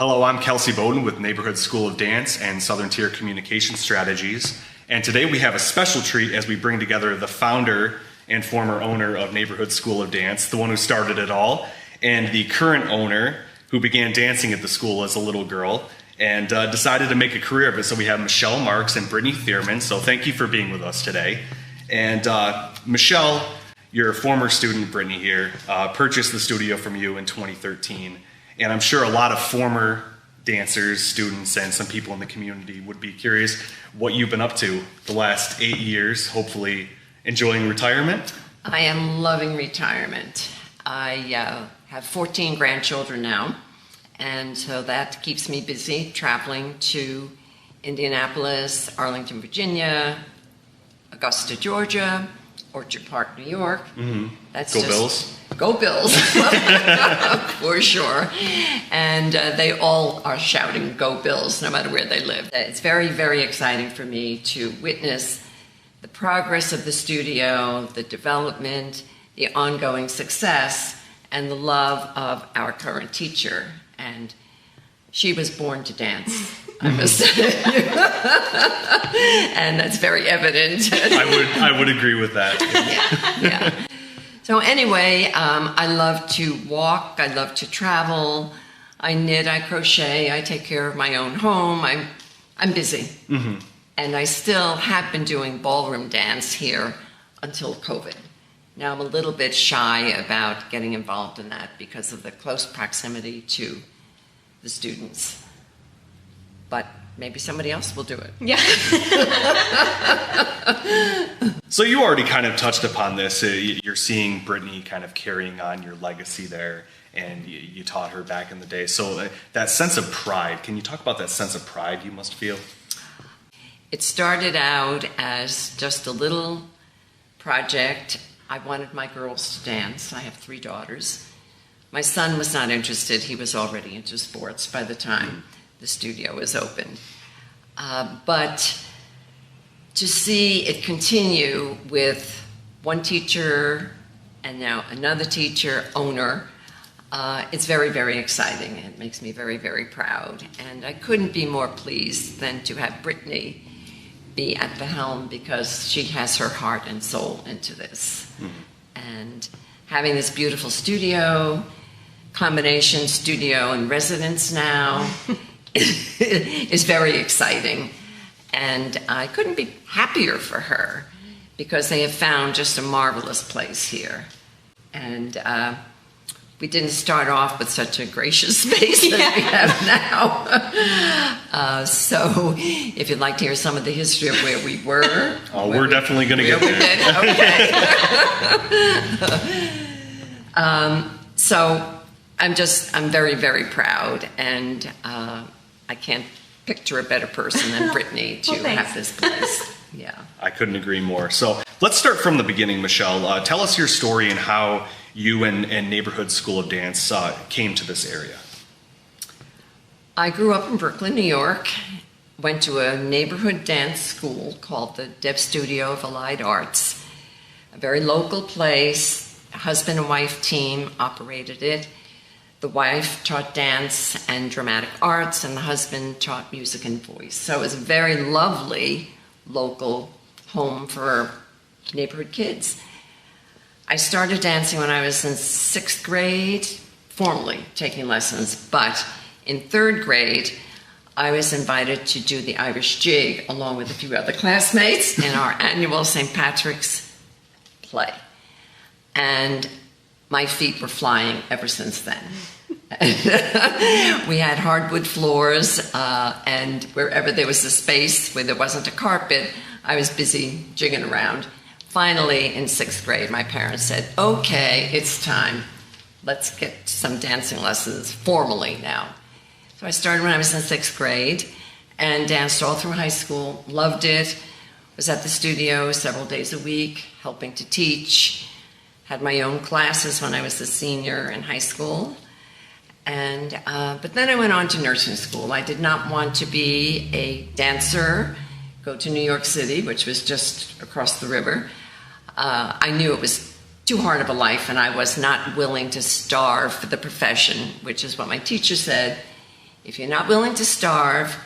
Hello, I'm Kelsey Bowden with Neighborhood School of Dance and Southern Tier Communication Strategies. And today we have a special treat as we bring together the founder and former owner of Neighborhood School of Dance, the one who started it all, and the current owner who began dancing at the school as a little girl and decided to make a career of it. So we have Michelle Marks and Brittany Thierman. So thank you for being with us today. And Michelle, your former student, Brittany here, purchased the studio from you in 2013. And I'm sure a lot of former dancers, students, and some people in the community would be curious what you've been up to the last 8 years, hopefully enjoying retirement. I am loving retirement. I have 14 grandchildren now, and so that keeps me busy traveling to Indianapolis, Arlington, Virginia, Augusta, Georgia, Orchard Park, New York. Mm-hmm. That's Go Bills. Go Bills, for sure. And they all are shouting, "Go Bills," no matter where they live. It's very, very exciting for me to witness the progress of the studio, the development, the ongoing success, and the love of our current teacher. And she was born to dance, I must say. And that's very evident. I would agree with that. Yeah. So anyway, I love to walk, I love to travel, I knit, I crochet, I take care of my own home, I'm busy. Mm-hmm. And I still have been doing ballroom dance here until COVID. Now I'm a little bit shy about getting involved in that because of the close proximity to the students. But maybe somebody else will do it. Yeah. So you already kind of touched upon this. You're seeing Brittany kind of carrying on your legacy there, and you taught her back in the day. So that sense of pride, can you talk about that sense of pride you must feel? It started out as just a little project. I wanted my girls to dance. I have 3 daughters. My son was not interested. He was already into sports by the time the studio was open. But to see it continue with one teacher and now another teacher, owner, it's very, very exciting. It makes me very, very proud. And I couldn't be more pleased than to have Brittany be at the helm because she has her heart and soul into this. Mm-hmm. And having this beautiful studio, combination studio and residence now, is very exciting. And I couldn't be happier for her because they have found just a marvelous place here. And we didn't start off with such a gracious space as we have now. So if you'd like to hear some of the history of where we were. Oh, we're definitely going to get there. Okay. So I'm very, very proud, and I can't picture a better person than Brittany to have this place. Yeah. I couldn't agree more. So let's start from the beginning, Michelle. Tell us your story and how you and Neighborhood School of Dance came to this area. I grew up in Brooklyn, New York, went to a neighborhood dance school called the Dev Studio of Allied Arts, a very local place. A husband and wife team operated it. The wife taught dance and dramatic arts, and the husband taught music and voice. So it was a very lovely local home for neighborhood kids. I started dancing when I was in 6th grade, formally taking lessons, but in 3rd grade, I was invited to do the Irish jig along with a few other classmates in our annual St. Patrick's play. And my feet were flying ever since then. We had hardwood floors, and wherever there was a space where there wasn't a carpet, I was busy jigging around. Finally, in 6th grade, my parents said, "Okay, it's time. Let's get some dancing lessons formally now." So I started when I was in 6th grade and danced all through high school, loved it, was at the studio several days a week, helping to teach. Had my own classes when I was a senior in high school. And but then I went on to nursing school. I did not want to be a dancer, go to New York City, which was just across the river. I knew it was too hard of a life, and I was not willing to starve for the profession, which is what my teacher said. If you're not willing to starve,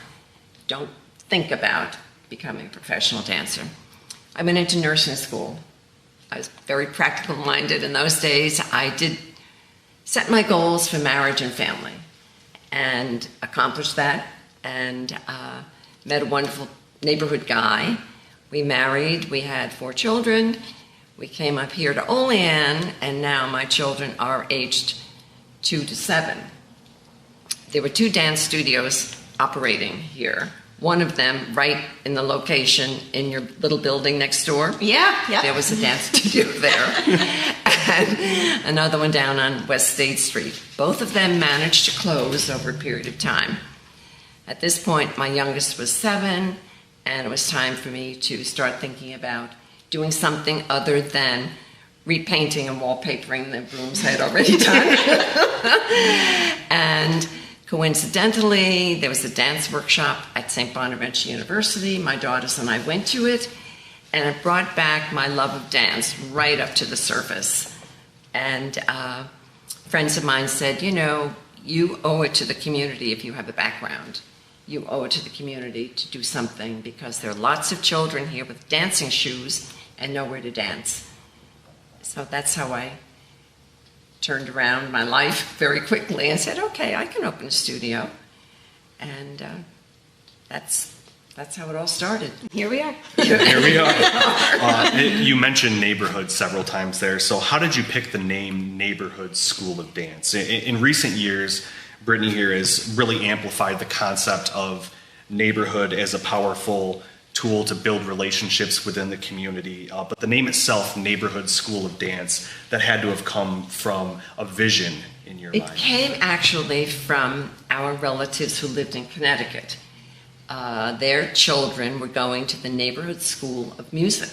don't think about becoming a professional dancer. I went into nursing school. I was very practical minded in those days. I did set my goals for marriage and family and accomplished that, and met a wonderful neighborhood guy. We married, we had 4 children. We came up here to Olean, and now my children are aged 2 to 7. There were 2 dance studios operating here. One of them right in the location in your little building next door. Yeah. There was a dance studio there. And another one down on West State Street. Both of them managed to close over a period of time. At this point, my youngest was 7, and it was time for me to start thinking about doing something other than repainting and wallpapering the rooms I had already done. And coincidentally, there was a dance workshop at St. Bonaventure University. My daughters and I went to it, and it brought back my love of dance right up to the surface. And friends of mine said, you know, you owe it to the community if you have a background. You owe it to the community to do something, because there are lots of children here with dancing shoes and nowhere to dance. So that's how I turned around my life very quickly and said, okay, I can open a studio. And that's how it all started. Here we are. Here we are. You mentioned neighborhood several times there. So how did you pick the name Neighborhood School of Dance? In recent years, Brittany here has really amplified the concept of neighborhood as a powerful tool to build relationships within the community. But the name itself, Neighborhood School of Dance, that had to have come from a vision in your mind. It came actually from our relatives who lived in Connecticut. Their children were going to the Neighborhood School of Music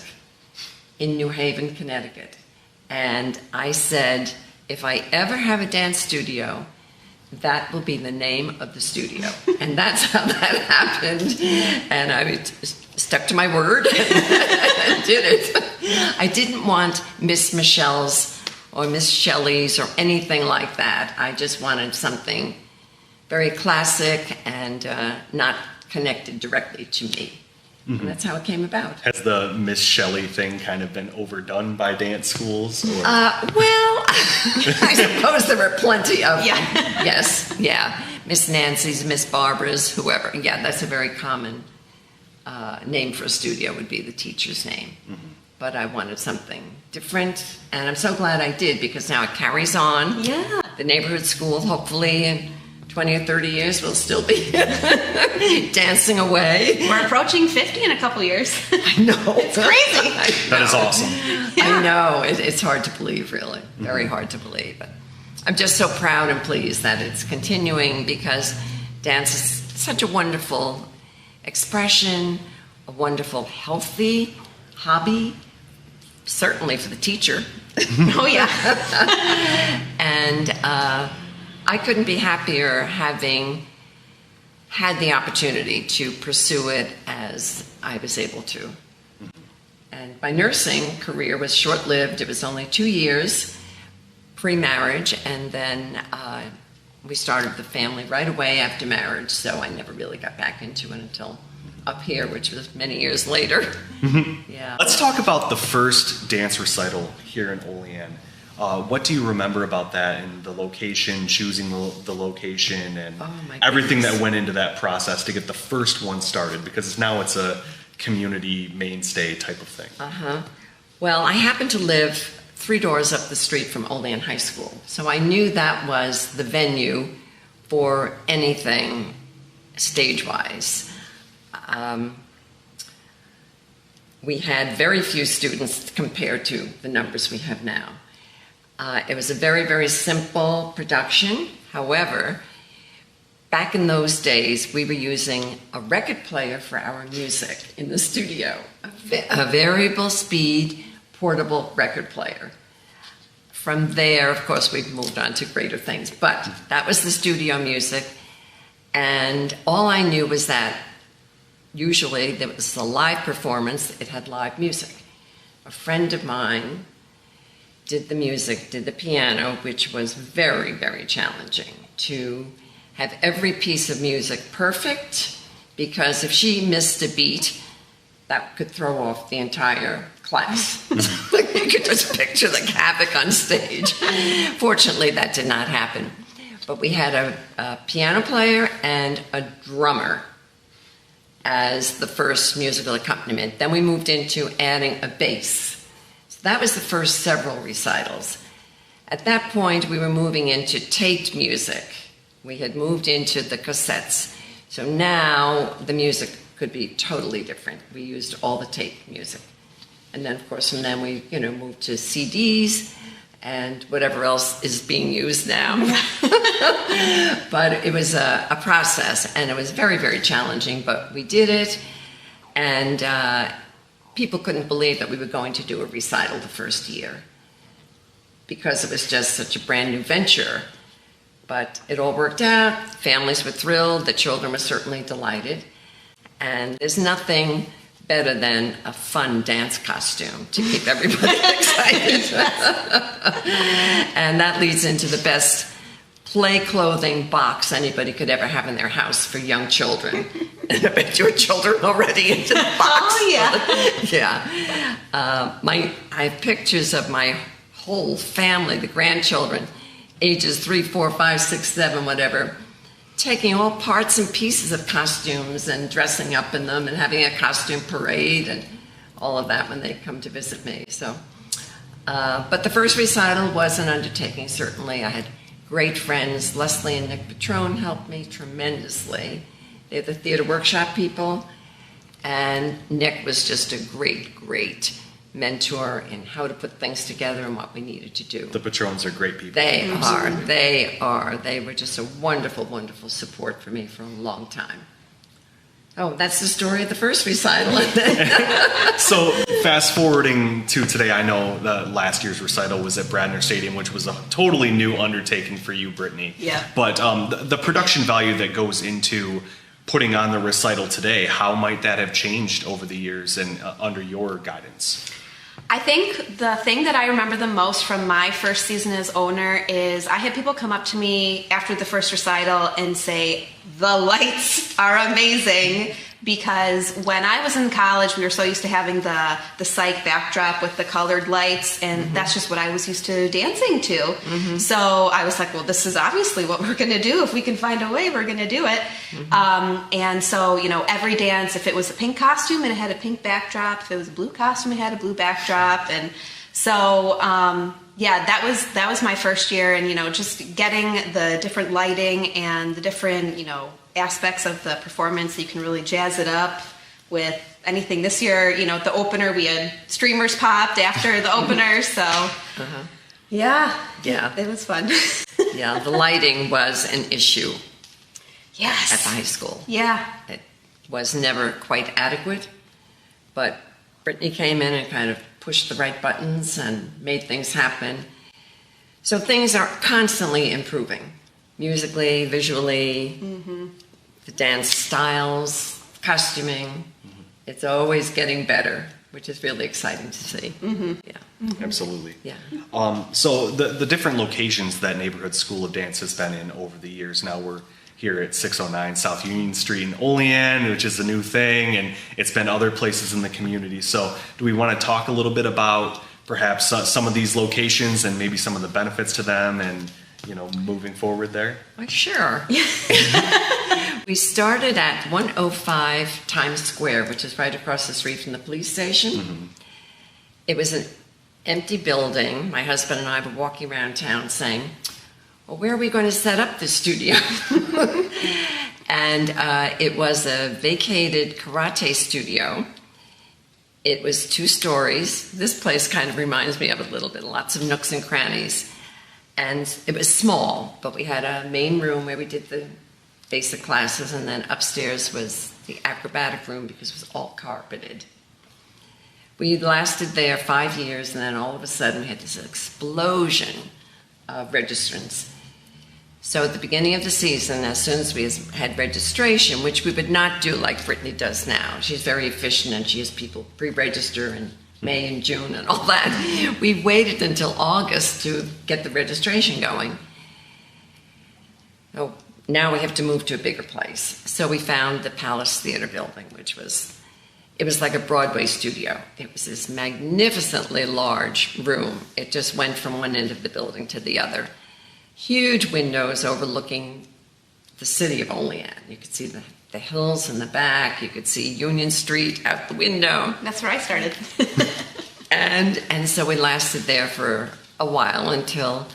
in New Haven, Connecticut. And I said, if I ever have a dance studio, that will be the name of the studio. And that's how that happened. And I stuck to my word and did it. I didn't want Miss Michelle's or Miss Shelley's or anything like that. I just wanted something very classic and not connected directly to me. And that's how it came about. Has the Miss Shelley thing kind of been overdone by dance schools? Or? Well, I suppose there were plenty of them. Yeah. Yes, yeah. Miss Nancy's, Miss Barbara's, whoever. Yeah, that's a very common name for a studio, would be the teacher's name. But I wanted something different, and I'm so glad I did, because now it carries on. Yeah. The neighborhood school, hopefully in 20 or 30 years, will still be dancing away. We're approaching 50 in a couple years. I know. It's crazy. That is awesome. I know. It's hard to believe, really. Very hard to believe. But I'm just so proud and pleased that it's continuing, because dance is such a wonderful expression, a wonderful, healthy hobby, certainly for the teacher. Oh, yeah. And I couldn't be happier having had the opportunity to pursue it as I was able to. And my nursing career was short-lived. It was only 2 years pre-marriage, and then we started the family right away after marriage, so I never really got back into it until up here, which was many years later. Yeah. Let's talk about the first dance recital here in Olean. What do you remember about that, and the location, choosing the location, and everything that went into that process to get the first one started? Because now it's a community mainstay type of thing. Well, I happened to live 3 doors up the street from Olean High School, so I knew that was the venue for anything stage-wise. We had very few students compared to the numbers we have now. It was a very, very simple production. However, back in those days, we were using a record player for our music in the studio, a variable speed portable record player. From there, of course, we've moved on to greater things, but that was the studio music. And all I knew was that usually there was a live performance, it had live music. A friend of mine did the music, did the piano, which was very, very challenging to have every piece of music perfect, because if she missed a beat, that could throw off the entire class. You could just picture the havoc on stage. Fortunately, that did not happen. But we had a piano player and a drummer as the first musical accompaniment. Then we moved into adding a bass. So that was the first several recitals. At that point, we were moving into taped music. We had moved into the cassettes. So now the music could be totally different. We used all the tape music. And then, of course, from then we, moved to CDs and whatever else is being used now. But it was a process, and it was very, very challenging, but we did it. And people couldn't believe that we were going to do a recital the first year, because it was just such a brand new venture. But it all worked out. Families were thrilled. The children were certainly delighted. And there's nothing better than a fun dance costume to keep everybody excited. And that leads into the best play clothing box anybody could ever have in their house for young children. And I bet your children already into the box. Oh, yeah. Yeah. I have pictures of my whole family, the grandchildren, ages 3, 4, 5, 6, 7, whatever, taking all parts and pieces of costumes and dressing up in them and having a costume parade and all of that when they come to visit me. So, but the first recital was an undertaking, certainly. I had great friends. Leslie and Nick Patrone helped me tremendously. They're the theater workshop people. And Nick was just a great, great mentor in how to put things together and what we needed to do. The Patrons are great people. They are. They were just a wonderful, wonderful support for me for a long time. Oh, that's the story of the first recital. So fast forwarding to today, I know the last year's recital was at Bradner Stadium, which was a totally new undertaking for you, Brittany. Yeah. But the production value that goes into putting on the recital today, how might that have changed over the years and under your guidance? I think the thing that I remember the most from my first season as owner is I had people come up to me after the first recital and say, the lights are amazing, because when I was in college, we were so used to having the psych backdrop with the colored lights, and that's just what I was used to dancing to. So I was like, well, this is obviously what we're going to do. If we can find a way, we're going to do it. And so, every dance, if it was a pink costume, it had a pink backdrop. If it was a blue costume, it had a blue backdrop. And so, yeah, that was my first year, and just getting the different lighting and the different aspects of the performance. You can really jazz it up with anything. This year, at the opener, we had streamers popped after the opener, so yeah, it was fun. Yeah, the lighting was an issue Yes, at the high school. Yeah, It was never quite adequate, but Brittany came in and kind of pushed the right buttons and made things happen. So things are constantly improving, musically, visually, the dance styles, costuming. It's always getting better, which is really exciting to see. Yeah. Absolutely. Yeah. So the different locations that Neighborhood School of Dance has been in over the years, now we're here at 609 South Union Street in Olean, which is a new thing, and it's been other places in the community. So do we want to talk a little bit about perhaps some of these locations and maybe some of the benefits to them and, moving forward there? Well, sure. We started at 105 Times Square, which is right across the street from the police station. It was an empty building. My husband and I were walking around town saying, well, where are we going to set up this studio? And it was a vacated karate studio. It was 2 stories. This place kind of reminds me of it a little bit, lots of nooks and crannies. And it was small, but we had a main room where we did the basic classes, and then upstairs was the acrobatic room because it was all carpeted. We lasted there 5 years, and then all of a sudden we had this explosion of registrants. So at the beginning of the season, as soon as we had registration, which we would not do like Brittany does now, she's very efficient and she has people pre-register in May and June and all that. We waited until August to get the registration going. Oh, now we have to move to a bigger place. So we found the Palace Theater building, it was like a Broadway studio. It was this magnificently large room. It just went from one end of the building to the other. Huge windows overlooking the city of Olean. You could see the hills in the back. You could see Union Street out the window. That's where I started. And so we lasted there for a while until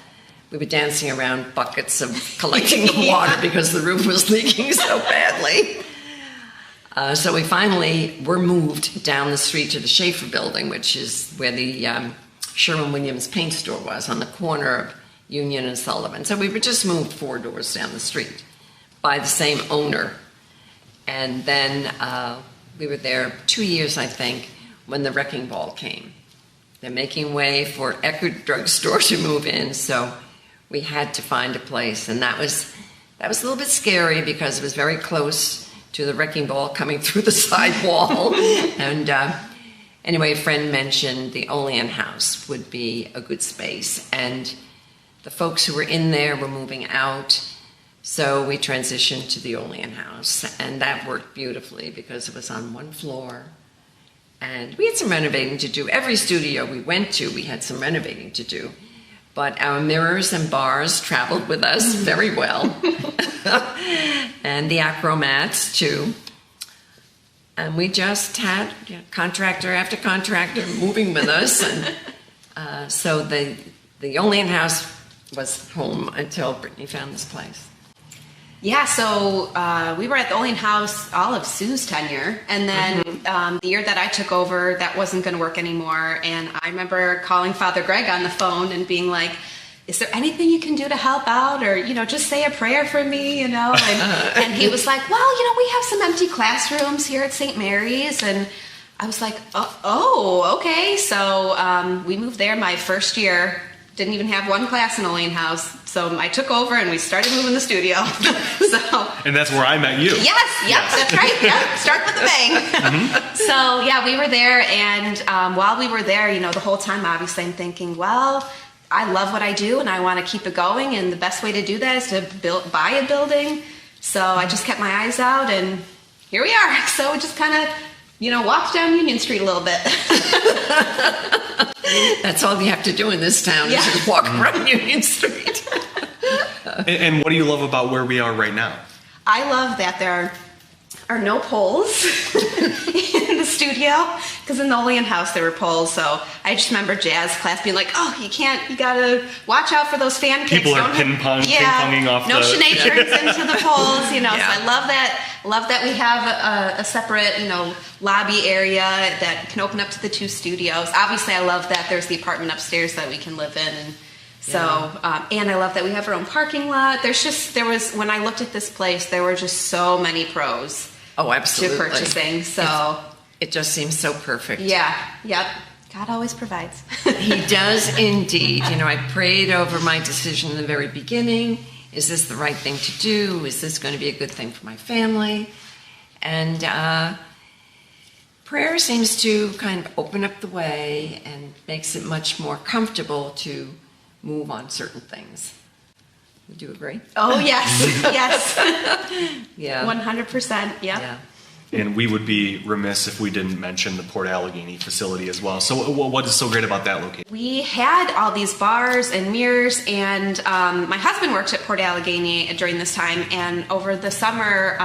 we were dancing around buckets of collecting the water because the roof was leaking so badly. So we finally were moved down the street to the Schaefer building, which is where the Sherwin-Williams paint store was, on the corner of Union and Sullivan. So we were just moved 4 doors down the street by the same owner. And then we were there 2 years, I think, when the wrecking ball came. They're making way for Eckerd Drugstore to move in, so we had to find a place. And that was a little bit scary because it was very close to the wrecking ball coming through the side wall. And anyway, a friend mentioned the Olean House would be a good space. And the folks who were in there were moving out, so we transitioned to the Olean House. And that worked beautifully because it was on one floor. And we had some renovating to do. Every studio we went to, we had some renovating to do. But our mirrors and bars traveled with us very well. And the acromats, too. And we just had contractor after contractor moving with us. And so the Olean House was home until Brittany found this place. Yeah, so we were at the Olean House all of Sue's tenure, and then the year that I took over, that wasn't going to work anymore, and I remember calling Father Greg on the phone and being like, is there anything you can do to help out, or, just say a prayer for me, and he was like, well, we have some empty classrooms here at St. Mary's, and I was like, oh, okay, so we moved there my first year. Didn't even have one class in Olean House, so I took over and we started moving the studio. And that's where I met you. Yes, that's right. Yep, start with a bang. So yeah, we were there, and while we were there, the whole time, obviously, I'm thinking, well, I love what I do, and I want to keep it going, and the best way to do that is to buy a building. So I just kept my eyes out, and here we are. So we just kind of, walked down Union Street a little bit. That's all you have to do in this town, is just walk around Union Street. And what do you love about where we are right now? I love that there are no poles in the studio, because in the Olean House there were poles. So I just remember jazz class being like, oh, you gotta watch out for those fan kicks. People are ping-ponging off no the... Sinead turns into the poles, Yeah. So I love that we have a separate, lobby area that can open up to the 2 studios. Obviously, I love that there's the apartment upstairs that we can live in, and so, and I love that we have our own parking lot. When I looked at this place, there were just so many pros. Oh, absolutely. To purchasing, so. It just seems so perfect. Yeah, yep. God always provides. He does indeed. I prayed over my decision in the very beginning. Is this the right thing to do? Is this going to be a good thing for my family? And prayer seems to kind of open up the way and makes it much more comfortable to move on certain things. Would you agree? Oh, yes. Yeah. 100%. Yep. Yeah. And we would be remiss if we didn't mention the Port Allegheny facility as well. So what is so great about that location? We had all these bars and mirrors, and my husband worked at Port Allegheny during this time, and over the summer,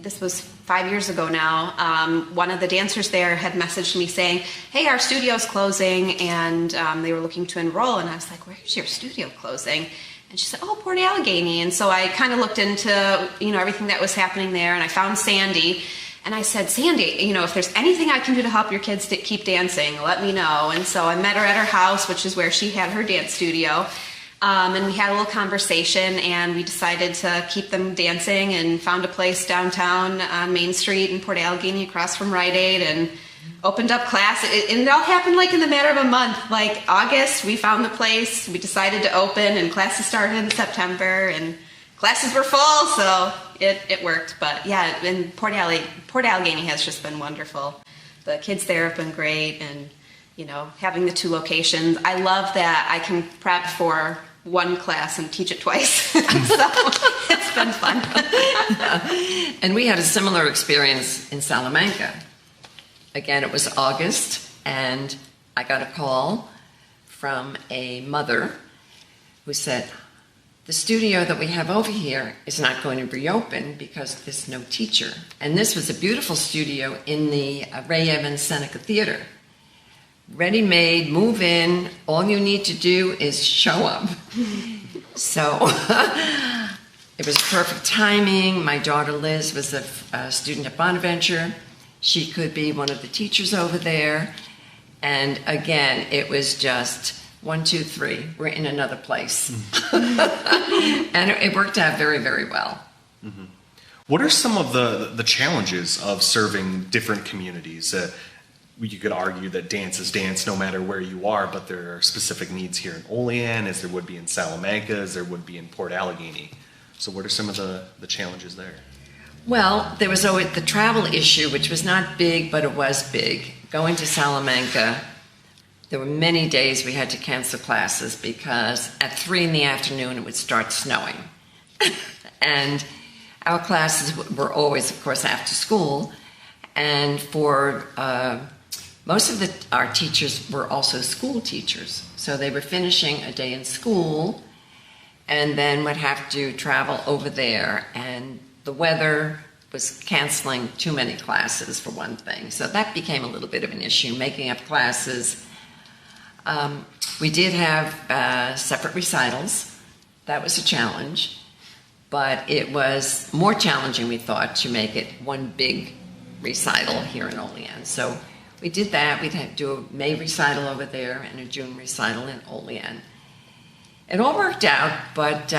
this was 5 years ago now, one of the dancers there had messaged me saying, hey, our studio's closing, and they were looking to enroll, and I was like, where's your studio closing? And she said, oh, Port Allegheny. And so I kind of looked into, everything that was happening there, and I found Sandy. And I said, Sandy, if there's anything I can do to help your kids to keep dancing, let me know. And so I met her at her house, which is where she had her dance studio. And we had a little conversation, and we decided to keep them dancing, and found a place downtown on Main Street in Port Allegheny across from Rite Aid, and opened up class. And it all happened in the matter of a month. August, we found the place, we decided to open, and classes started in September, and classes were full, so it worked. But yeah, and Port Allegheny has just been wonderful. The kids there have been great, and having the 2 locations. I love that I can prep for one class and teach it twice. So it's been fun. And we had a similar experience in Salamanca. Again, it was August, and I got a call from a mother who said, the studio that we have over here is not going to reopen because there's no teacher. And this was a beautiful studio in the Ray Evans Seneca Theater. Ready-made, move in, all you need to do is show up. So it was perfect timing. My daughter Liz was a student at Bonaventure. She could be one of the teachers over there. And again, it was just 1, 2, 3. We're in another place. And it worked out very, very well. Mm-hmm. What are some of the challenges of serving different communities? You could argue that dance is dance no matter where you are, but there are specific needs here in Olean, as there would be in Salamanca, as there would be in Port Allegheny. So what are some of the challenges there? Well, there was always the travel issue, which was not big, but it was big. Going to Salamanca, there were many days we had to cancel classes because at 3 p.m. it would start snowing. And our classes were always, of course, after school. And for most of our teachers were also school teachers. So they were finishing a day in school and then would have to travel over there. And the weather was canceling too many classes, for one thing. So that became a little bit of an issue, making up classes. We did have separate recitals. That was a challenge. But it was more challenging, we thought, to make it one big recital here in Olean. So we did that. We'd have to do a May recital over there and a June recital in Olean. It all worked out, but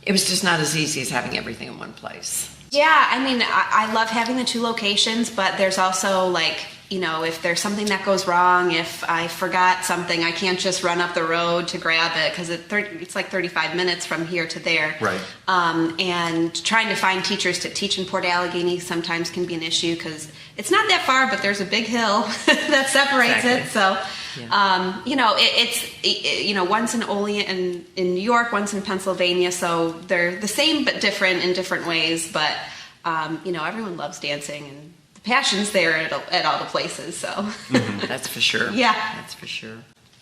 it was just not as easy as having everything in one place. Yeah, I mean, I love having the 2 locations, but there's also, like, you know, if there's something that goes wrong, if I forgot something, I can't just run up the road to grab it because it's like 35 minutes from here to there. Right. And trying to find teachers to teach in Port Allegheny sometimes can be an issue because it's not that far, but there's a big hill that separates it. So, yeah. You know, you know, one's in Olean and in New York, one's in Pennsylvania, so they're the same but different in different ways. But you know, everyone loves dancing and the passion's there at all the places. So mm-hmm. That's for sure. Yeah, that's for sure.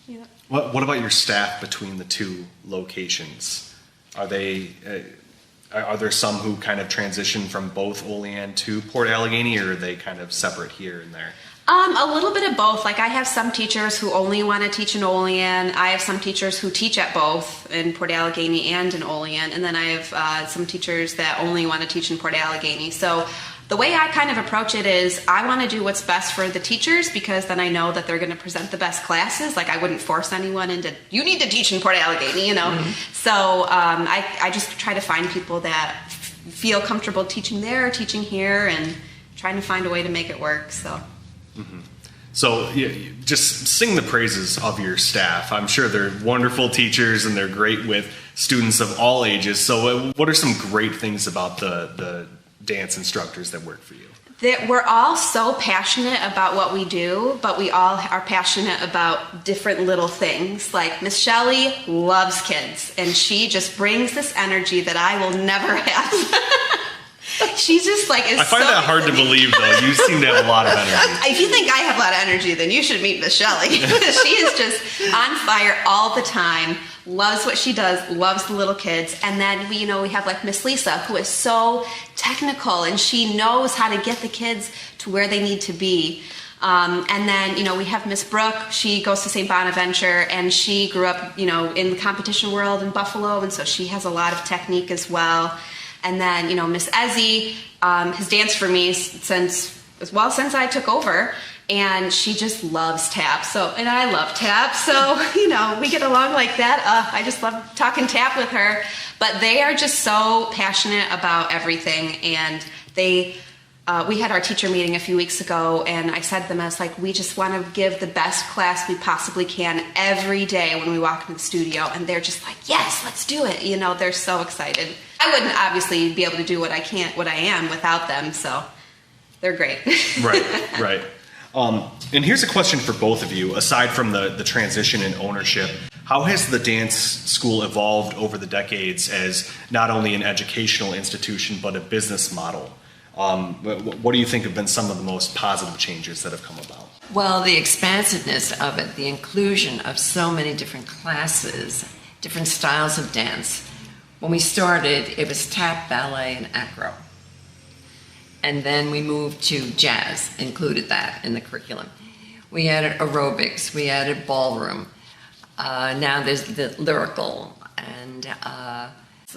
Yeah. What about your staff between the 2 locations? Are there some who kind of transition from both Olean to Port Allegheny, or are they kind of separate here and there? A little bit of both. Like, I have some teachers who only want to teach in Olean. I have some teachers who teach at both in Port Allegheny and in Olean. And then I have some teachers that only want to teach in Port Allegheny. So the way I kind of approach it is I want to do what's best for the teachers because then I know that they're going to present the best classes. Like, I wouldn't force anyone into, you need to teach in Port Allegheny, you know. Mm-hmm. So I just try to find people that feel comfortable teaching there, teaching here, and trying to find a way to make it work, so. Mm-hmm. So just sing the praises of your staff. I'm sure they're wonderful teachers and they're great with students of all ages. So what are some great things about the dance instructors that work for you? We're all so passionate about what we do, but we all are passionate about different little things. Like, Miss Shelley loves kids, and she just brings this energy that I will never have. She's just like, I find that hard to believe, though. You seem to have a lot of energy. If you think I have a lot of energy, then you should meet Miss Shelley. She is just on fire all the time, loves what she does, loves the little kids. And then we have like Miss Lisa, who is so technical, and she knows how to get the kids to where they need to be. And then, we have Miss Brooke. She goes to St. Bonaventure, and she grew up, in the competition world in Buffalo, and so she has a lot of technique as well. And then, Miss Ezzie has danced for me since I took over, and she just loves tap. And I love tap, so, we get along like that. I just love talking tap with her. But they are just so passionate about everything, and we had our teacher meeting a few weeks ago, and I said to them, I was like, we just want to give the best class we possibly can every day when we walk into the studio. And they're just like, yes, let's do it. They're so excited. I wouldn't obviously be able to do what I am without them, so they're great. Right. And here's a question for both of you. Aside from the transition in ownership, how has the dance school evolved over the decades as not only an educational institution, but a business model? What do you think have been some of the most positive changes that have come about? Well, the expansiveness of it, the inclusion of so many different classes, different styles of dance. When we started, it was tap, ballet, and acro. And then we moved to jazz, included that in the curriculum. We added aerobics, we added ballroom. Now there's the lyrical, and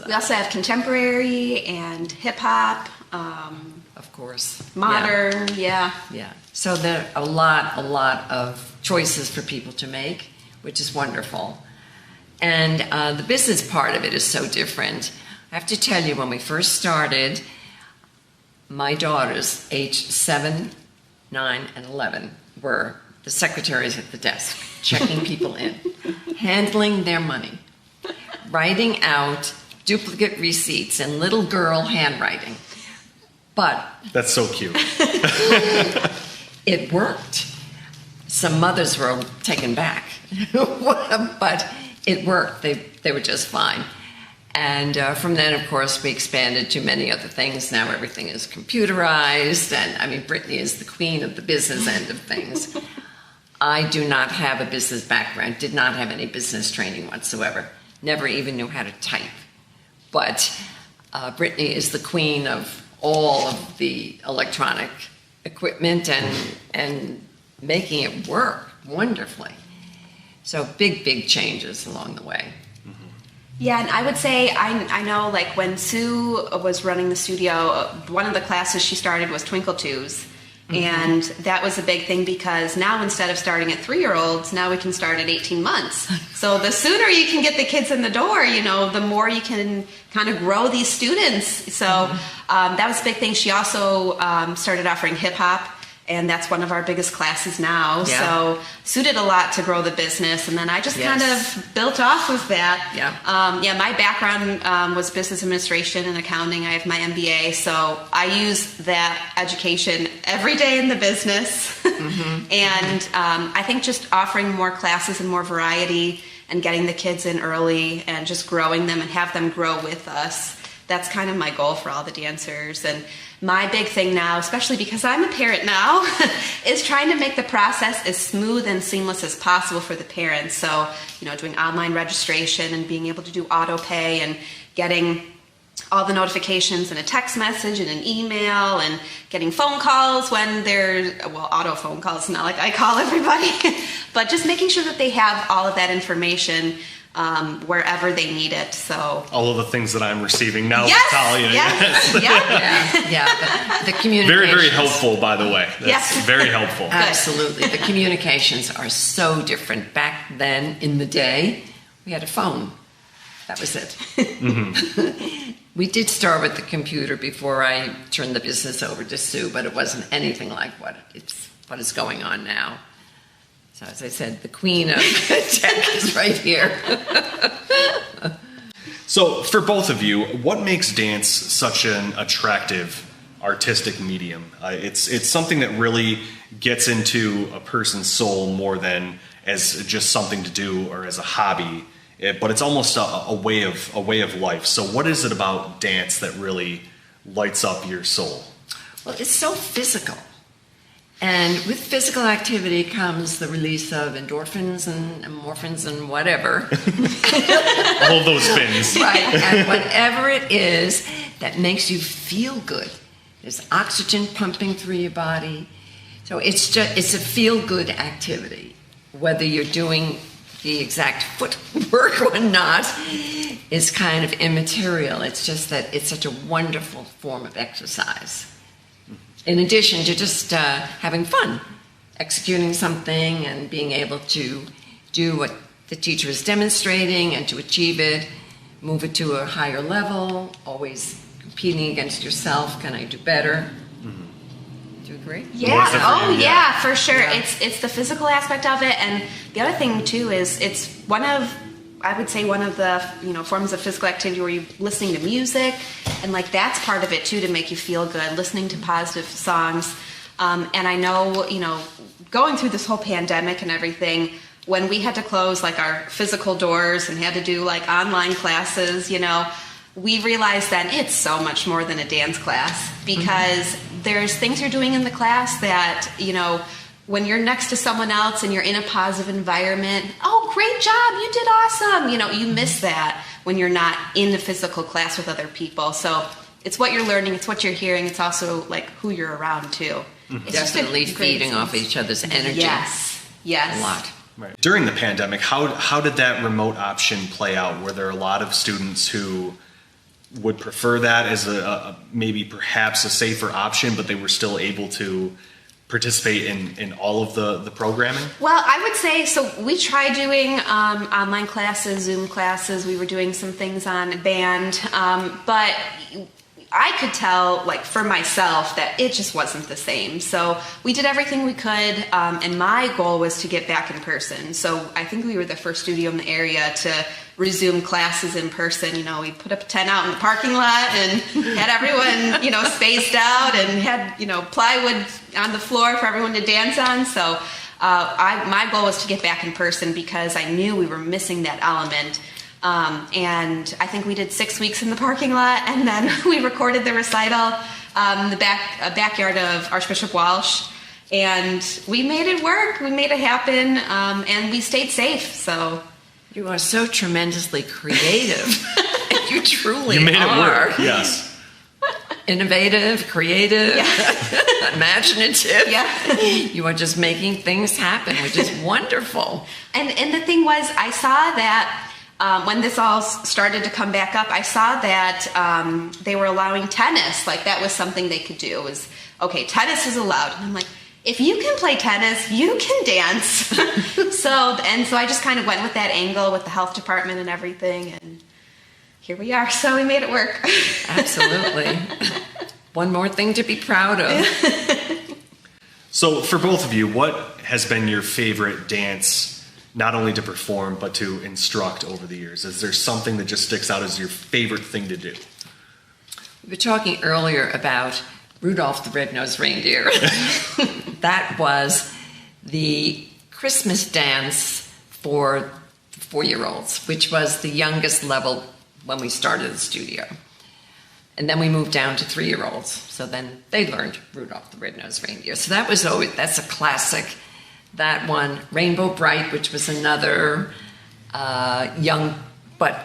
We also have contemporary and hip hop, of course, modern, yeah. Yeah. So there are a lot of choices for people to make, which is wonderful. And the business part of it is so different. I have to tell you, when we first started, my daughters, aged 7, 9, and 11, were the secretaries at the desk, checking people in, handling their money, writing out duplicate receipts in little girl handwriting. But That's so cute. it worked. Some mothers were taken back, but it worked. They were just fine. And from then, of course, we expanded to many other things. Now everything is computerized, and I mean, Brittany is the queen of the business end of things. I do not have a business background, did not have any business training whatsoever, never even knew how to type. But Brittany is the queen of all of the electronic equipment and making it work wonderfully. So big changes along the way. Yeah, and I would say, I know, like, when Sue was running the studio, one of the classes she started was Twinkle Twos. And that was a big thing because now, instead of starting at 3-year-olds, now we can start at 18 months. So the sooner you can get the kids in the door, you know, the more you can kind of grow these students. So that was a big thing. She also started offering hip hop. And that's one of our biggest classes now. Yeah. So Sue did a lot to grow the business, and then I just kind of built off of that. Yeah. My background was business administration and accounting. I have my MBA, so I use that education every day in the business. And I think just offering more classes and more variety and getting the kids in early and just growing them and have them grow with us. That's kind of my goal for all the dancers. And my big thing now, especially because I'm a parent now, is trying to make the process as smooth and seamless as possible for the parents. So, you know, doing online registration and being able to do auto pay and getting all the notifications in a text message and an email and getting phone calls when they're, well, auto phone calls, not like I call everybody, but just making sure that they have all of that information wherever they need it. So All of the things that I'm receiving now, yes, Talia. The communications. Very helpful, by the way. That's Yes. very helpful. Absolutely. The communications are so different. Back then, in the day, we had a phone. That was it. We did start with the computer before I turned the business over to Sue, but it wasn't anything like what is going on now. So as I said, the queen of tech is right here. So for both of you, what makes dance such an attractive artistic medium? It's something that really gets into a person's soul more than as just something to do or as a hobby, but it's almost a way of life. So what is it about dance that really lights up your soul? Well, it's so physical. And with physical activity comes the release of endorphins and morphins and whatever. All of those things. Right, and whatever it is that makes you feel good. There's oxygen pumping through your body. So it's a feel-good activity. Whether you're doing the exact footwork or not is kind of immaterial. It's just that it's such a wonderful form of exercise. In addition to just having fun, executing something and being able to do what the teacher is demonstrating and to achieve it, move it to a higher level, always competing against yourself. Can I do better? Do you agree? yeah, Yeah. for sure. Yeah. It's the physical aspect of it, and the other thing too is it's one of the forms of physical activity where you're listening to music, and like that's part of it too, to make you feel good, listening to positive songs. And I know, going through this whole pandemic and everything, when we had to close like our physical doors and had to do like online classes, you know, we realized that it's so much more than a dance class, because there's things you're doing in the class that, you know, when you're next to someone else and you're in a positive environment, oh, great job, you did awesome. You know, you miss that when you're not in the physical class with other people. So it's what you're learning, it's what you're hearing, it's also like who you're around too. It's Definitely just a great feeding off each other's energy. Yes, yes. A lot. Right. During the pandemic, how did that remote option play out? Were there a lot of students who would prefer that as a maybe perhaps a safer option, but they were still able to participate in all of the programming? Well, I would say, so we tried doing online classes, Zoom classes. We were doing some things on band, but I could tell, like, for myself that it just wasn't the same. So we did everything we could, and my goal was to get back in person. So I think we were the first studio in the area to resume classes in person. You know, we put up a tent out in the parking lot and had everyone, you know, spaced out, and had, you know, plywood on the floor for everyone to dance on. So my goal was to get back in person because I knew we were missing that element. And I think we did 6 weeks in the parking lot, and then we recorded the recital in the backyard of Archbishop Walsh, and we made it work. We made it happen, and we stayed safe. So You are so tremendously creative. You truly are. You made it work. Yes. Innovative, creative, imaginative. Yeah. You are just making things happen, which is wonderful. And the thing was, I saw that when this all started to come back up, I saw that they were allowing tennis. Like, that was something they could do. It was, okay, tennis is allowed. And I'm like, if you can play tennis, you can dance. So I just kind of went with that angle with the health department and everything, and here we are. So we made it work. Absolutely. One more thing to be proud of. So for both of you, what has been your favorite dance, not only to perform, but to instruct over the years? Is there something that just sticks out as your favorite thing to do? We were talking earlier about Rudolph the Red-Nosed Reindeer. That was the Christmas dance for 4-year-olds, which was the youngest level when we started the studio. And then we moved down to 3-year-olds. So then they learned Rudolph the Red-Nosed Reindeer. So that's a classic. That one, Rainbow Bright, which was another young but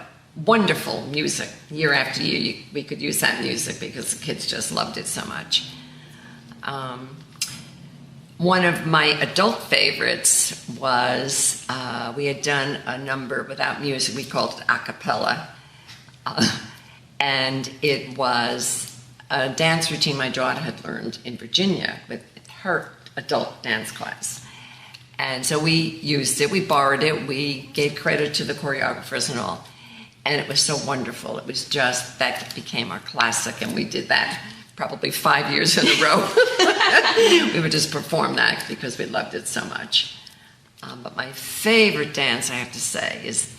wonderful music. Year after year, we could use that music because the kids just loved it so much. One of my adult favorites was, we had done a number without music. We called it a cappella. And it was a dance routine my daughter had learned in Virginia with her adult dance class. And so we used it, we borrowed it, we gave credit to the choreographers and all. And it was so wonderful. It was just, that became our classic, and we did that probably 5 years in a row. We would just perform that because we loved it so much. But my favorite dance, I have to say, is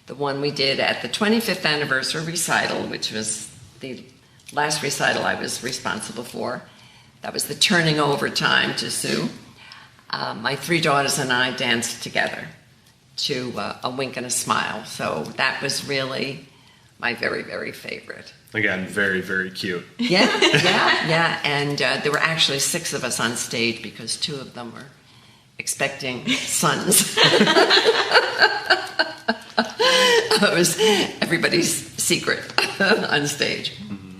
the one we did at the 25th anniversary recital, which was the last recital I was responsible for. That was the turning over time to Sue. My 3 daughters and I danced together to A Wink and a Smile. So that was really my very, very favorite. Again, very, very cute. Yeah. And there were actually 6 of us on stage because 2 of them were expecting sons. It was everybody's secret on stage. Mm-hmm.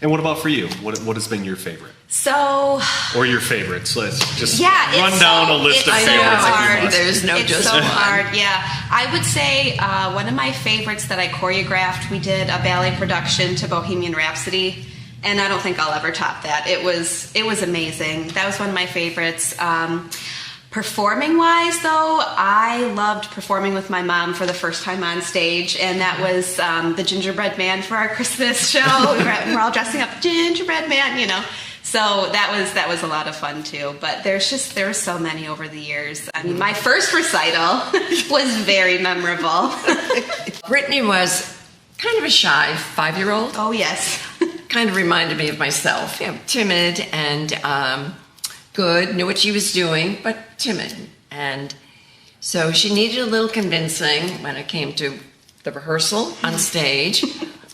And what about for you? What has been your favorite? So, or your favorites? Let's just yeah, run down a list of it's favorites. so hard. There's no it's just so one. hard. Yeah, I would say one of my favorites that I choreographed. We did a ballet production to Bohemian Rhapsody, and I don't think I'll ever top that. It was amazing. That was one of my favorites. Performing wise, though, I loved performing with my mom for the first time on stage, and that was the Gingerbread Man for our Christmas show. we were all dressing up Gingerbread Man, you know. So that was a lot of fun too. But there were so many over the years. I mean, my first recital was very memorable. Brittany was kind of a shy 5-year-old. Oh yes. Kind of reminded me of myself. Timid and good, knew what she was doing, but timid. And so she needed a little convincing when it came to the rehearsal on stage.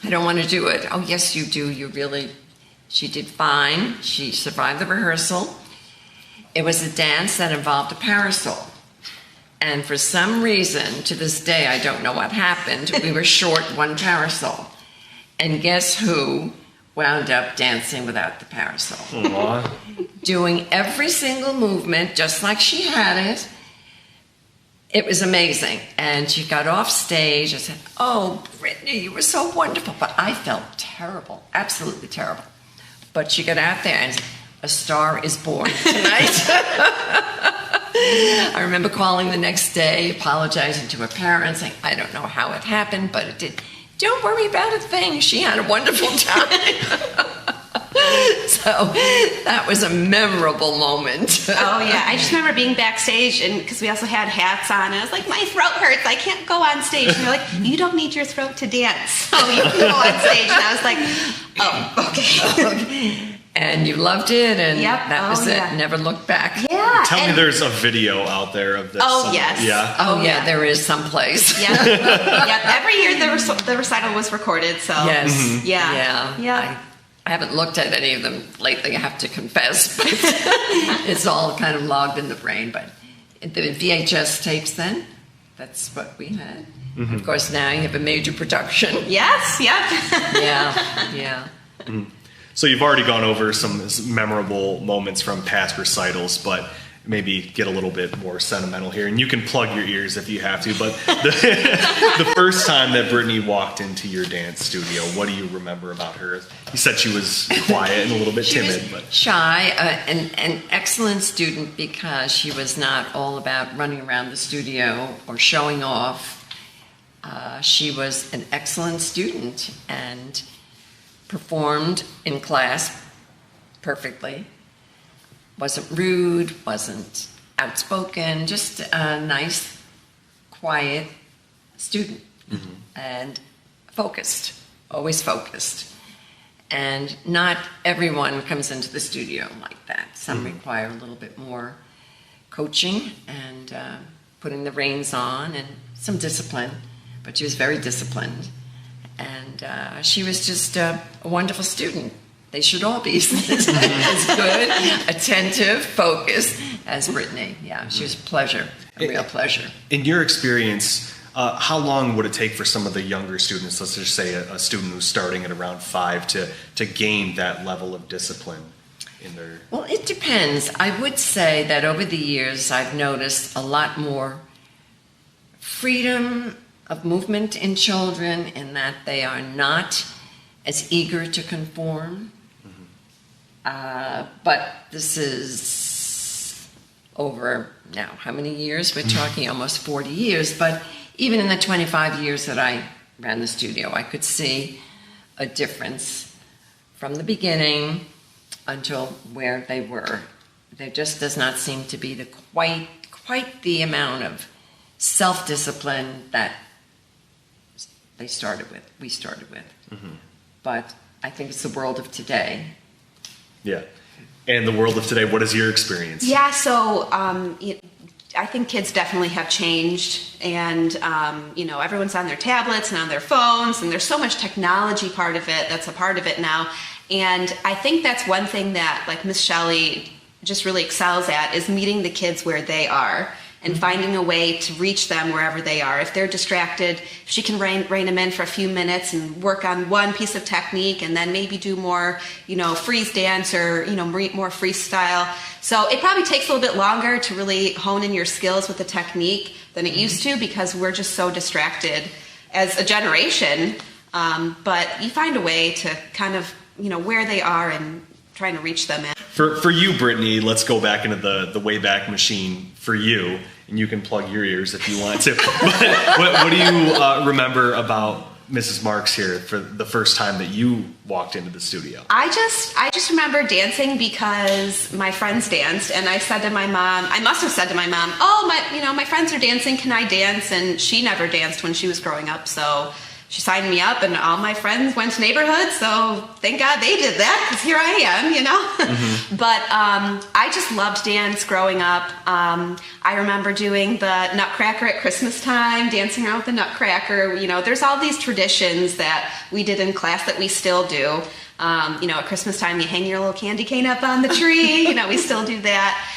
I don't want to do it. Oh, yes, you do. You really. She did fine. She survived the rehearsal. It was a dance that involved a parasol. And for some reason, to this day, I don't know what happened, we were short one parasol. And guess who wound up dancing without the parasol? Aww. Doing every single movement just like she had it. It was amazing. And she got off stage. I said, "Oh, Brittany, you were so wonderful." But I felt terrible, absolutely terrible. But she got out there and said, "A star is born tonight." I remember calling the next day, apologizing to her parents, saying, "I don't know how it happened, but it did." "Don't worry about a thing. She had a wonderful time." So that was a memorable moment. Oh yeah, I just remember being backstage, and because we also had hats on, I was like, "My throat hurts. I can't go on stage." And they're like, "You don't need your throat to dance, so you can go on stage." And I was like, "Oh, okay." And you loved it, and Yep. that was it. Yeah. Never looked back. Yeah. Tell me and- there's a video out there of this. Oh, somewhere. yes. Yeah. Oh, yeah, yeah. there is someplace. Yeah. Yeah. Every year the recital was recorded. So Yes. Yeah. Yeah. Yeah. I haven't looked at any of them lately, I have to confess. But it's all kind of logged in the brain. But the VHS tapes then, that's what we had. Of course, now you have a major production. Yes. Yep. Yeah. Yeah. So you've already gone over some memorable moments from past recitals, but maybe get a little bit more sentimental here. And you can plug your ears if you have to, but the first time that Brittany walked into your dance studio, what do you remember about her? You said she was quiet and a little bit She timid, was but shy, an excellent student because she was not all about running around the studio or showing off. She was an excellent student and performed in class perfectly. Wasn't rude, wasn't outspoken, just a nice, quiet student. And focused, always focused. And not everyone comes into the studio like that. Some require a little bit more coaching and putting the reins on and some discipline, but she was very disciplined. And she was just a wonderful student. They should all be as good, attentive, focused as Brittany. Yeah, she was a pleasure, a real pleasure. in your experience, how long would it take for some of the younger students, let's just say a student who's starting at around 5, to gain that level of discipline in their... Well, it depends. I would say that over the years, I've noticed a lot more freedom of movement in children in that they are not as eager to conform. But this is over now, how many years? We're talking almost 40 years. But even in the 25 years that I ran the studio, I could see a difference from the beginning until where they were. There just does not seem to be the quite the amount of self-discipline that we started with. But I think it's the world of today. Yeah. And the world of today, what is your experience? Yeah, so I think kids definitely have changed, and everyone's on their tablets and on their phones, and there's so much technology part of it that's a part of it now. And I think that's one thing that like Miss Shelley just really excels at is meeting the kids where they are and finding a way to reach them wherever they are. If they're distracted, if she can rein them in for a few minutes and work on one piece of technique and then maybe do more, freeze dance or, more freestyle. So it probably takes a little bit longer to really hone in your skills with the technique than it used to because we're just so distracted as a generation. But you find a way to kind of, where they are and trying to reach them. For you, Brittany, let's go back into the Wayback Machine for you, and you can plug your ears if you want to. But what do you remember about Mrs. Marks here for the first time that you walked into the studio? I just remember dancing because my friends danced, and I said to my mom, I must have said to my mom, "Oh, my friends are dancing. Can I dance?" And she never danced when she was growing up, so she signed me up, and all my friends went to neighborhoods, so thank God they did that, because here I am, you know? Mm-hmm. But I just loved dance growing up. I remember doing the Nutcracker at Christmas time, dancing around with the Nutcracker. You know, there's all these traditions that we did in class that we still do. You know, at Christmas time, you hang your little candy cane up on the tree. You know, we still do that.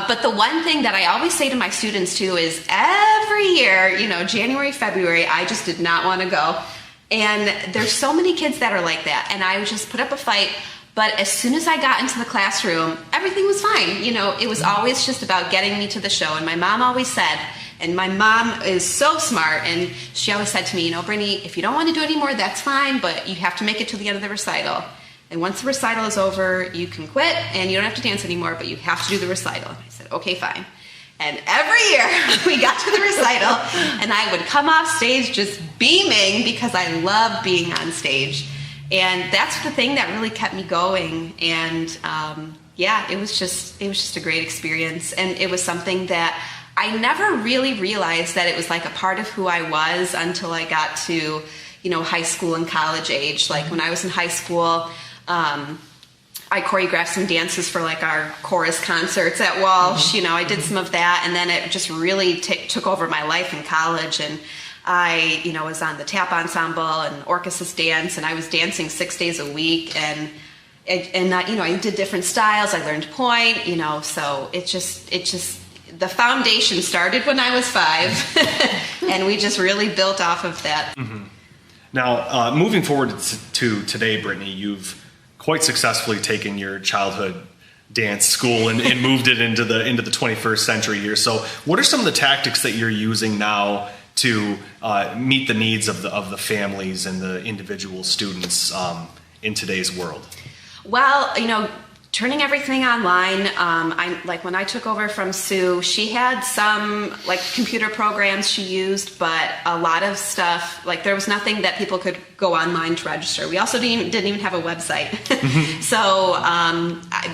But the one thing that I always say to my students too is every year, you know, January, February, I just did not want to go. And there's so many kids that are like that. And I would just put up a fight. But as soon as I got into the classroom, everything was fine. You know, it was always just about getting me to the show. And my mom always said, and my mom is so smart, and she always said to me, you know, Brittany, if you don't want to do it anymore, that's fine, but you have to make it to the end of the recital. And once the recital is over, you can quit, and you don't have to dance anymore, but you have to do the recital. And I said, okay, fine. And every year we got to the recital, and I would come off stage just beaming because I love being on stage. And that's the thing that really kept me going. And yeah, it was just a great experience. And it was something that I never really realized that it was like a part of who I was until I got to, you know, high school and college age. Like when I was in high school, I choreographed some dances for like our chorus concerts at Walsh. You know, I did some of that, and then it just really took over my life in college. And I, you know, was on the tap ensemble and orchesis dance, and I was dancing 6 days a week. And you know, I did different styles. I learned point. You know, so it just the foundation started when I was 5, and we just really built off of that. Mm-hmm. Now, moving forward to today, Brittany, you've quite successfully taken your childhood dance school and moved it into the 21st century here. So what are some of the tactics that you're using now to meet the needs of the families and the individual students in today's world? Well, you know, turning everything online, like when I took over from Sue, she had some like computer programs she used, but a lot of stuff, like there was nothing that people could go online to register. We also didn't even have a website. So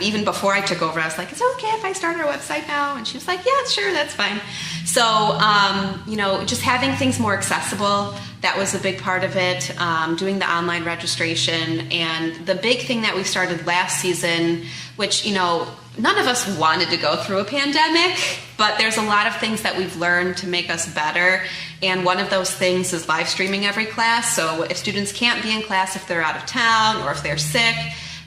even before I took over, I was like, is it okay if I start our website now? And she was like, yeah, sure, that's fine. So, you know, just having things more accessible, that was a big part of it, doing the online registration. And the big thing that we started last season, which, you know, none of us wanted to go through a pandemic, but there's a lot of things that we've learned to make us better. And one of those things is live streaming every class. So if students can't be in class, if they're out of town or if they're sick,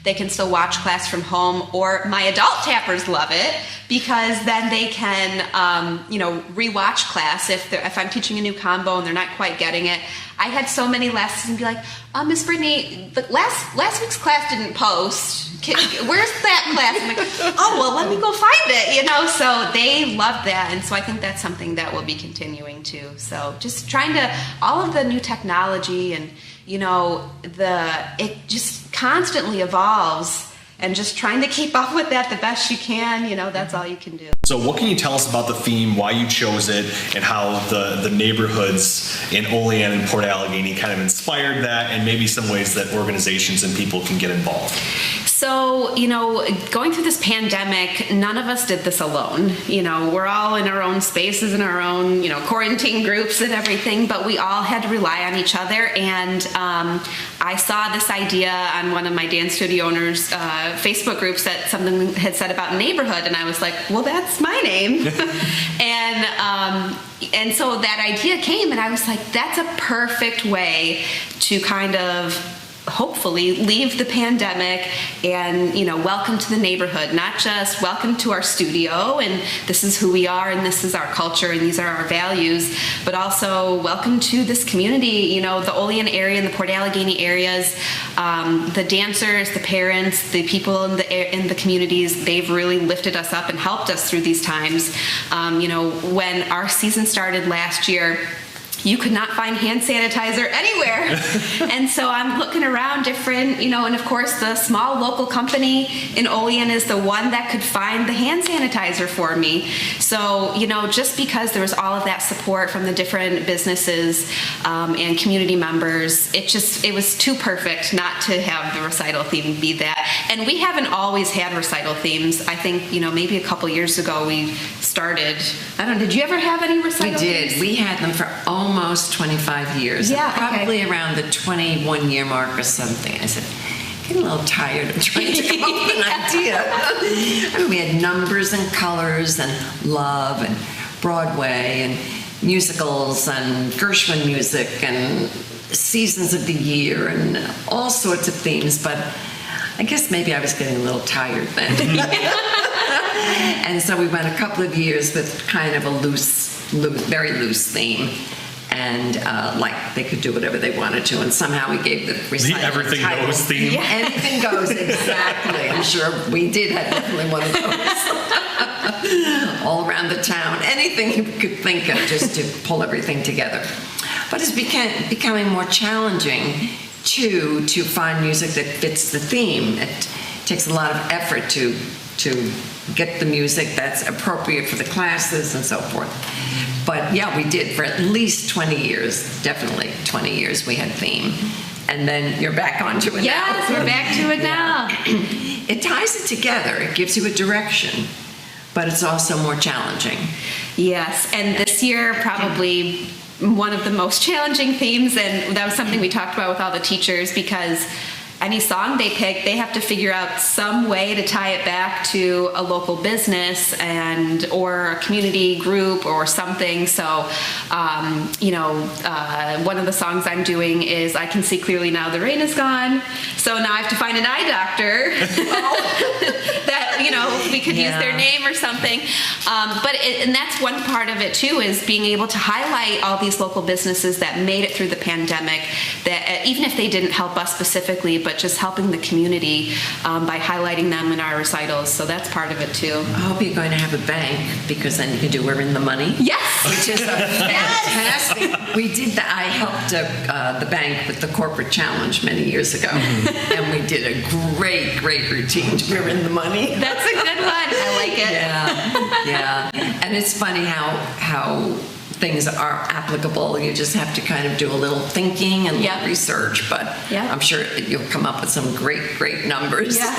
they can still watch class from home, or my adult tappers love it because then they can, you know, rewatch class if I'm teaching a new combo and they're not quite getting it. I had so many lessons and be like, Miss Brittany, the last week's class didn't post. Where's that class? I'm like, oh, well, let me go find it, you know? So they love that, and so I think that's something that we'll be continuing to. So just trying to, all of the new technology and, you know, it just constantly evolves, and just trying to keep up with that the best you can, you know, that's all you can do. So what can you tell us about the theme, why you chose it, and how the neighborhoods in Olean and Port Allegheny kind of inspired that, and maybe some ways that organizations and people can get involved? So, you know, going through this pandemic, none of us did this alone. You know, we're all in our own spaces, in our own, you know, quarantine groups and everything, but we all had to rely on each other. And I saw this idea on one of my dance studio owners' Facebook groups that something had said about neighborhood, and I was like, well, that's my name. And so that idea came, and I was like, that's a perfect way to kind of hopefully leave the pandemic and, you know, welcome to the neighborhood, not just welcome to our studio and this is who we are and this is our culture and these are our values, but also welcome to this community, you know, the Olean area and the Port Allegheny areas, the dancers, the parents, the people in the communities, they've really lifted us up and helped us through these times. You know, when our season started last year, you could not find hand sanitizer anywhere. And so I'm looking around different, you know, and of course the small local company in Olean is the one that could find the hand sanitizer for me. So, you know, just because there was all of that support from the different businesses and community members, it was too perfect not to have the recital theme be that. And we haven't always had recital themes. I think, you know, maybe a couple years ago we started, I don't know, did you ever have any recital themes? We did. We had them for almost almost 25 years. Yeah, And probably around the 21-year mark or something. I said, getting a little tired of trying to come up with an idea. I mean, we had numbers and colors and love and Broadway and musicals and Gershwin music and seasons of the year and all sorts of themes, but I guess maybe I was getting a little tired then. And so we went a couple of years with kind of a very loose theme. And like they could do whatever they wanted to, and somehow we gave the recital The everything title. goes theme. Yeah. Anything goes, exactly. I'm sure we did have definitely one of those. All around the town, anything you could think of just to pull everything together. But it's becoming more challenging to find music that fits the theme. It takes a lot of effort to get the music that's appropriate for the classes and so forth. But yeah, we did for at least 20 years, definitely 20 years we had theme. And then you're back onto it now. Yes, we're back to it now. It ties it together. It gives you a direction, but it's also more challenging. Yes, and this year probably one of the most challenging themes, and that was something we talked about with all the teachers, because any song they pick, they have to figure out some way to tie it back to a local business or a community group or something. So, one of the songs I'm doing is "I Can See Clearly Now the Rain Is Gone." So now I have to find an eye doctor that we could use their name or something. And that's one part of it too, is being able to highlight all these local businesses that made it through the pandemic. That even if they didn't help us specifically, but just helping the community by highlighting them in our recitals. So that's part of it too. I hope you're going to have a bank, because then you can do We're in the Money. Yes! Which is a fantastic. We did that. I helped the bank with the corporate challenge many years ago. And we did a great routine to We're in the Money. That's a good one. I like it. Yeah. And it's funny how things are applicable. You just have to kind of do a little thinking and little research, but I'm sure you'll come up with some great numbers. Yeah.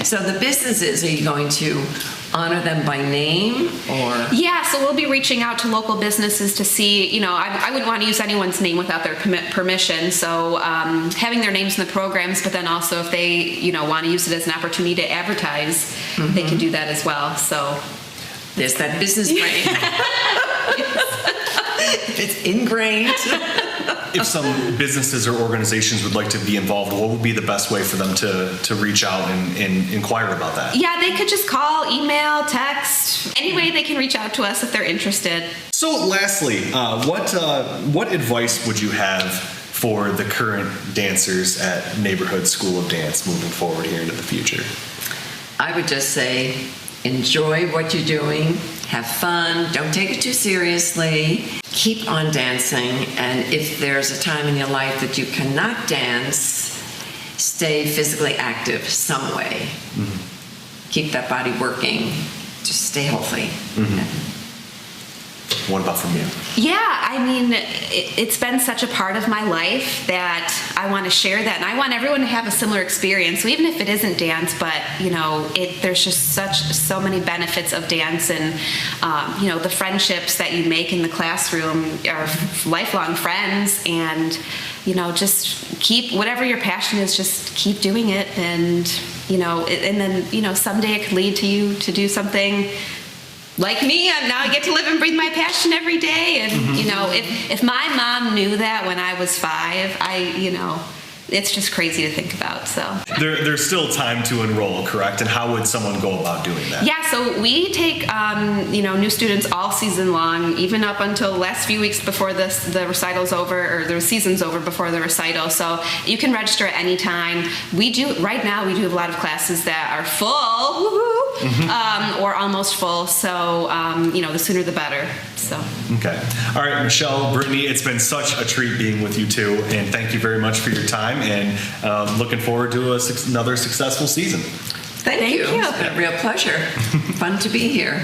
So the businesses, are you going to honor them by name or? Yeah, so we'll be reaching out to local businesses to see, I wouldn't want to use anyone's name without their permission. So having their names in the programs, but then also if they, want to use it as an opportunity to advertise, they can do that as well. So there's that business brain. It's ingrained. If some businesses or organizations would like to be involved, what would be the best way for them to reach out and inquire about that? Yeah, they could just call, email, text, any way they can reach out to us if they're interested. So lastly, what advice would you have for the current dancers at Neighborhood School of Dance moving forward here into the future? I would just say, enjoy what you're doing, have fun, don't take it too seriously, keep on dancing, and if there's a time in your life that you cannot dance, stay physically active some way. Keep that body working, just stay healthy. What about from you? Yeah, I mean, it's been such a part of my life that I want to share that, and I want everyone to have a similar experience. So even if it isn't dance, but there's just so many benefits of dance, and the friendships that you make in the classroom are lifelong friends, and just keep whatever your passion is, just keep doing it, and then someday it could lead to you to do something. Like me, now I get to live and breathe my passion every day. And, if my mom knew that when I was 5, it's just crazy to think about. So There's still time to enroll, correct? And how would someone go about doing that? Yeah, so we take new students all season long, even up until the last few weeks before the recital's over, or the season's over before the recital. So you can register at any time. Right now we do have a lot of classes that are full, or almost full. So the sooner the better. So okay, all right, Michelle, Brittany, it's been such a treat being with you two, and thank you very much for your time. And looking forward to another successful season. Thank you. It's been a real pleasure. Fun to be here.